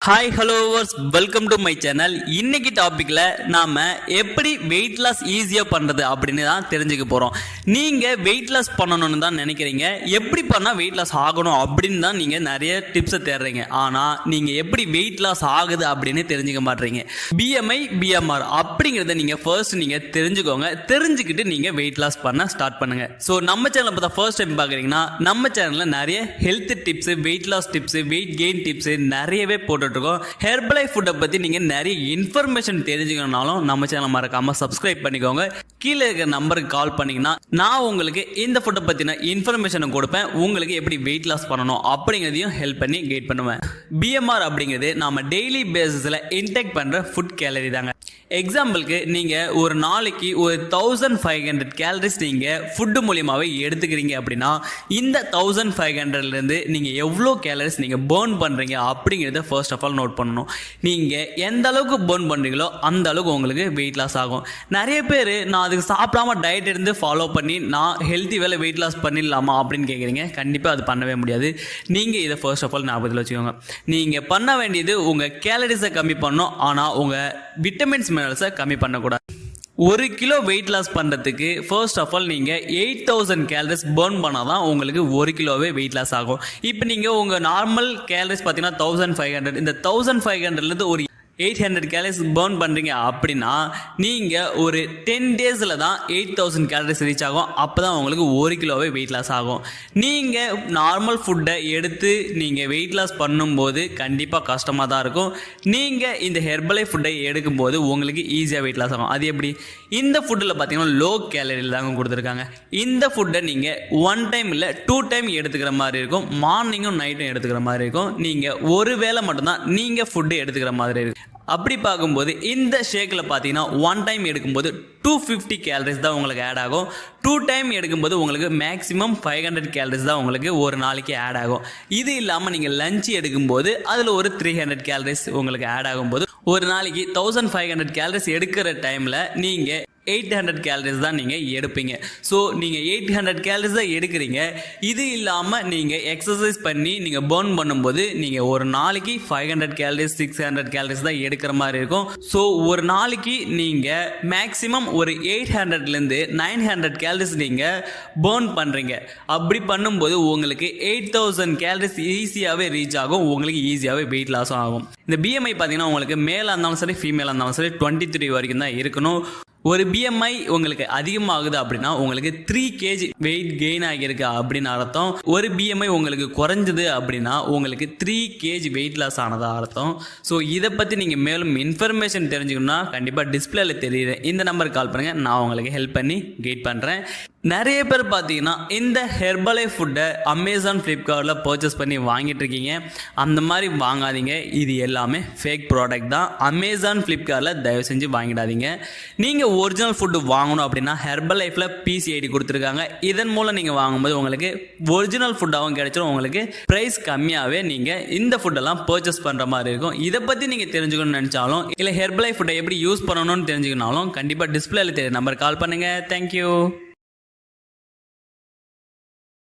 Hi hello welcome to my channel. இன்னைக்கு டாபிக்ல நாம எப்படி வெயிட் லாஸ் ஈஸியா பண்றது அப்படின்னு தான் தெரிஞ்சுக்க போறோம். நீங்க வெயிட் லாஸ் பண்ணணும்னு தான் நினைக்கிறீங்க, எப்படி பண்ணா வெயிட் லாஸ் ஆகணும் அப்படின்னு தான் நீங்க நிறைய டிப்ஸை தேடுறீங்க. ஆனா நீங்க எப்படி வெயிட் லாஸ் ஆகுது அப்படின்னு தெரிஞ்சுக்க மாட்டீங்க. பிஎம்ஐ பிஎம்ஆர் அப்படிங்கறத நீங்க ஃபர்ஸ்ட் நீங்க தெரிஞ்சுக்கோங்க. தெரிஞ்சுக்கிட்டு நீங்க வெயிட் லாஸ் பண்ண ஸ்டார்ட் பண்ணுங்க. ஸோ நம்ம சேனல் பார்த்தா ஃபர்ஸ்ட் டைம் பாக்குறீங்கன்னா நம்ம சேனல்ல நிறைய health tips, weight loss tips, weight gain tips நிறையவே போட்டு ஹெர்பலைஃப் ஃபுட்டை பத்தி நீங்க நிறைய இன்ஃபர்மேஷன் தெரிஞ்சுக்கணும்னாலும் நம்ம சேனலை மறக்காம சப்ஸ்கிரைப் பண்ணிக்கோங்க. கீழே இருக்கிற நம்பருக்கு கால் பண்ணீங்கன்னா நான் உங்களுக்கு இந்த ஃபுட்டை பத்தின இன்ஃபர்மேஷனை கொடுப்பேன். உங்களுக்கு எப்படி வெயிட் லாஸ் பண்ணணும் அப்படிங்கிறதையும் ஹெல்ப் பண்ணி கைட் பண்ணுவேன். பிஎம்ஆர் அப்படிங்கிறது நாம டெய்லி பேசிஸ்ல இன்டேக் பண்ற ஃபுட் கேலரி தாங்க. எக்ஸாம்பிளுக்கு நீங்க ஒரு நாளைக்கு ஒரு 1500 கேலரிஸ் நீங்க ஃபுட் மூலியமாவே எடுத்துக்கிறீங்க அப்படின்னா இந்த 1500 இருந்து நீங்க எவ்வளோ கேலரிஸ் நீங்க பர்ன் பண்றீங்க அப்படிங்கிறத ஃபர்ஸ்ட் ஆஃப் ஆல் நோட் பண்ணணும். நீங்க எந்த அளவுக்கு பர்ன் பண்றீங்களோ அந்த அளவுக்கு உங்களுக்கு வெயிட் லாஸ் ஆகும். நிறைய பேர் நான் அதுக்கு சாப்பிடாம டயட் இருந்து ஃபாலோ பண்ணி நான் ஹெல்த்தி வேலை வெயிட் லாஸ் பண்ணிடலாமா அப்படின்னு கேட்குறீங்க. கண்டிப்பாக அது பண்ணவே முடியாது. நீங்கள் இதை ஃபர்ஸ்ட் ஆஃப் ஆல் ஞாபகத்தில் வச்சுக்கோங்க. நீங்கள் பண்ண வேண்டியது உங்கள் கேலரிஸை கம்மி பண்ணணும், ஆனால் உங்கள் விட்டமின்ஸ் மினரல்ஸை கம்மி பண்ணக்கூடாது. 1 கிலோ வெயிட் லாஸ் பண்ணுறதுக்கு ஃபர்ஸ்ட் ஆஃப் ஆல் நீங்கள் 8000 கேலரிஸ் பர்ன் பண்ணால் தான் உங்களுக்கு 1 கிலோவே வெயிட் லாஸ் ஆகும். இப்போ நீங்கள் உங்கள் நார்மல் கேலரிஸ் பார்த்தீங்கன்னா 1500, இந்த 1500லேருந்து ஒரு 800 கேலரிஸ் பர்ன் பண்ணுறீங்க அப்படின்னா நீங்கள் ஒரு 10 டேஸில் தான் 8000 கேலரிஸ் ரீச் ஆகும். அப்போ தான் உங்களுக்கு 1 கிலோவே வெயிட் லாஸ் ஆகும். நீங்கள் நார்மல் ஃபுட்டை எடுத்து நீங்கள் வெயிட் லாஸ் பண்ணும்போது கண்டிப்பாக கஷ்டமாக தான் இருக்கும். நீங்கள் இந்த ஹெர்பலைஃப் ஃபுட்டை எடுக்கும்போது உங்களுக்கு ஈஸியாக வெயிட் லாஸ் ஆகும். அது எப்படி? இந்த ஃபுட்டில் பார்த்தீங்கன்னா லோ கேலரியில் தாங்க கொடுத்துருக்காங்க. இந்த ஃபுட்டை நீங்கள் 1 டைம் இல்லை 2 டைம் எடுத்துக்கிற மாதிரி இருக்கும். மார்னிங்கும் நைட்டும் எடுத்துக்கிற மாதிரி இருக்கும். நீங்கள் ஒரு வேளை மட்டும்தான் நீங்கள் ஃபுட்டு எடுத்துக்கிற மாதிரி இருக்கும். அப்படி பார்க்கும்போது இந்த ஷேக்கில் பார்த்தீங்கன்னா 1 டைம் எடுக்கும்போது 250 கேலரிஸ் தான் உங்களுக்கு ஆட் ஆகும். 2 டைம் எடுக்கும்போது உங்களுக்கு மேக்ஸிமம் 500 கேலரிஸ் தான் உங்களுக்கு ஒரு நாளைக்கு ஆட் ஆகும். இது இல்லாமல் நீங்கள் லஞ்ச் எடுக்கும்போது அதில் ஒரு 300 கேலரிஸ் உங்களுக்கு ஆட் ஆகும்போது ஒரு நாளைக்கு 1500 கேலரிஸ் எடுக்கிற டைமில் நீங்கள் 800 கேலரிஸ் தான் நீங்கள் எடுப்பீங்க. ஸோ நீங்கள் 800 கேலரிஸ் தான் எடுக்கிறீங்க. இது இல்லாமல் நீங்கள் எக்ஸசைஸ் பண்ணி நீங்கள் பர்ன் பண்ணும்போது நீங்கள் ஒரு நாளைக்கு 500 கேலரிஸ் 600 கேலரிஸ் தான் எடுக்கிற மாதிரி இருக்கும். ஸோ ஒரு நாளைக்கு நீங்கள் மேக்ஸிமம் ஒரு 800லேருந்து 900 கேலரிஸ் நீங்கள் பர்ன் பண்ணுறீங்க. அப்படி பண்ணும்போது உங்களுக்கு 8000 கேலரிஸ் ஈஸியாகவே ரீச் ஆகும். உங்களுக்கு ஈஸியாகவே வெயிட் லாஸும் ஆகும். இந்த பிஎம்ஐ பார்த்தீங்கன்னா உங்களுக்கு மேலாக இருந்தாலும் சரி ஃபீமேலாக இருந்தாலும் சரி 23 வரைக்கும் தான் இருக்கணும். ஒரு பிஎம்ஐ உங்களுக்கு அதிகமாகுது அப்படின்னா உங்களுக்கு 3 kg வெயிட் கெயின் ஆகியிருக்கு அப்படின்னு அர்த்தம். ஒரு பிஎம்ஐ உங்களுக்கு குறைஞ்சது அப்படின்னா உங்களுக்கு 3 kg வெயிட் லாஸ் ஆனதா அர்த்தம். ஸோ இதை பற்றி நீங்கள் மேலும் இன்ஃபர்மேஷன் தெரிஞ்சுக்கணும்னா கண்டிப்பாக டிஸ்பிளேல தெரியுது இந்த நம்பருக்கு கால் பண்ணுங்கள். நான் உங்களுக்கு ஹெல்ப் பண்ணி கைட் பண்ணுறேன். நிறைய பேர் பார்த்தீங்கன்னா இந்த ஹெர்பலைஃப் ஃபுட்டை அமேசான் ஃப்ளிப்கார்ட்டில் பர்ச்சேஸ் பண்ணி வாங்கிட்டு இருக்கீங்க. அந்த மாதிரி வாங்காதீங்க. இது எல்லாமே ஃபேக் ப்ராடக்ட் தான். அமேசான் ஃப்ளிப்கார்ட்டில் தயவு செஞ்சு வாங்கிடாதீங்க. நீங்கள் ஒரிஜினல் ஃபுட்டு வாங்கணும் அப்படின்னா ஹெர்பலைஃப்பில் பிசிஐடி கொடுத்துருக்காங்க. இதன் மூலம் நீங்கள் வாங்கும்போது உங்களுக்கு ஒரிஜினல் ஃபுட்டாகவும் கிடைச்சிடும். உங்களுக்கு ப்ரைஸ் கம்மியாகவே நீங்கள் இந்த ஃபுட்டெல்லாம் பர்ச்சேஸ் பண்ணுற மாதிரி இருக்கும். இதை பற்றி நீங்கள் தெரிஞ்சுக்கணும்னு நினச்சாலும் இல்லை ஹெர்பலைஃப் ஃபுட்டை எப்படி யூஸ் பண்ணணும்னு தெரிஞ்சுக்கனாலும் கண்டிப்பாக டிஸ்பிளேல தெரிய நம்பர் கால் பண்ணுங்கள். தேங்க்யூ.